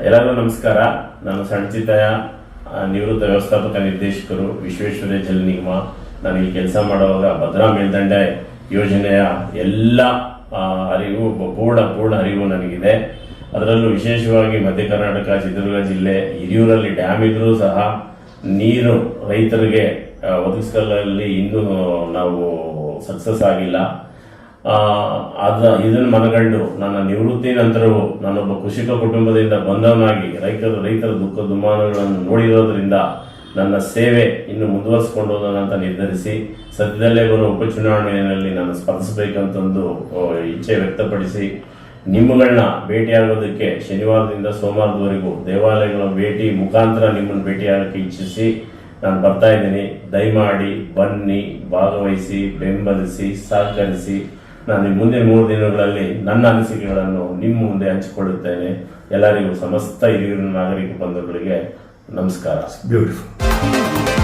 ಎಲ್ಲರಿಗೂ ನಮಸ್ಕಾರ. ನಾನು ಸಣ್ಚಿತಯ ನಿವೃತ್ತ ವ್ಯವಸ್ಥಾಪಕ ನಿರ್ದೇಶಕರು, ವಿಶ್ವೇಶ್ವರಯ್ಯ ಜಲ ನಿಗಮ. ನಾನು ಈ ಕೆಲಸ ಮಾಡುವಾಗ ಭದ್ರಾ ಮೇಲ್ದಂಡೆ ಯೋಜನೆಯ ಎಲ್ಲ ಅರಿವು ಪೂರ್ಣ ಅರಿವು ನನಗಿದೆ. ಅದರಲ್ಲೂ ವಿಶೇಷವಾಗಿ ಮಧ್ಯ ಕರ್ನಾಟಕ ಚಿತ್ರದುರ್ಗ ಜಿಲ್ಲೆ ಹಿರಿಯೂರಲ್ಲಿ ಡ್ಯಾಮ್ ಇದ್ರೂ ಸಹ ನೀರು ರೈತರಿಗೆ ಒದಗಿಸಲಲ್ಲಿ ಇನ್ನೂ ನಾವು ಸಕ್ಸಸ್ ಆಗಿಲ್ಲ. ಇದನ್ನು ಮನಗಂಡು ನನ್ನ ನಿವೃತ್ತಿ ನಂತರವೂ ನಾನೊಬ್ಬ ಕೃಷಿಕ ಕುಟುಂಬದಿಂದ ಬಂದವನಾಗಿ ರೈತರ ದುಃಖ ದುಮ್ಮಾನಗಳನ್ನು ನೋಡಿರೋದ್ರಿಂದ ನನ್ನ ಸೇವೆ ಇನ್ನು ಮುಂದುವರಿಸಿಕೊಂಡು ಹೋಗೋಣಂತ ನಿರ್ಧರಿಸಿ ಸದ್ಯದಲ್ಲೇ ಬರುವ ಉಪಚುನಾವಣೆಯಲ್ಲಿ ನಾನು ಸ್ಪರ್ಧಿಸಬೇಕಂತಂದು ಇಚ್ಛೆ ವ್ಯಕ್ತಪಡಿಸಿ ನಿಮ್ಮಗಳನ್ನ ಭೇಟಿಯಾಗೋದಕ್ಕೆ ಶನಿವಾರದಿಂದ ಸೋಮವಾರದವರೆಗೂ ದೇವಾಲಯಗಳ ಭೇಟಿ ಮುಖಾಂತರ ನಿಮ್ಮನ್ನು ಭೇಟಿಯಾಗಕ್ಕೆ ಇಚ್ಛಿಸಿ ನಾನು ಬರ್ತಾ ಇದ್ದೀನಿ. ದಯಮಾಡಿ ಬನ್ನಿ, ಭಾಗವಹಿಸಿ, ಬೆಂಬಲಿಸಿ, ಸಹಕರಿಸಿ. ನಾನು ಮುಂದಿನ 3 ದಿನಗಳಲ್ಲಿ ನನ್ನ ಅನಿಸಿಕೆಗಳನ್ನು ನಿಮ್ಮ ಮುಂದೆ ಹಂಚಿಕೊಳ್ಳುತ್ತೇನೆ. ಎಲ್ಲರಿಗೂ ಸಮಸ್ತ ಹಿರಿಯೂರಿನ ನಾಗರಿಕ ಬಂಧುಗಳಿಗೆ ನಮಸ್ಕಾರ. ಬ್ಯೂಟಿಫುಲ್.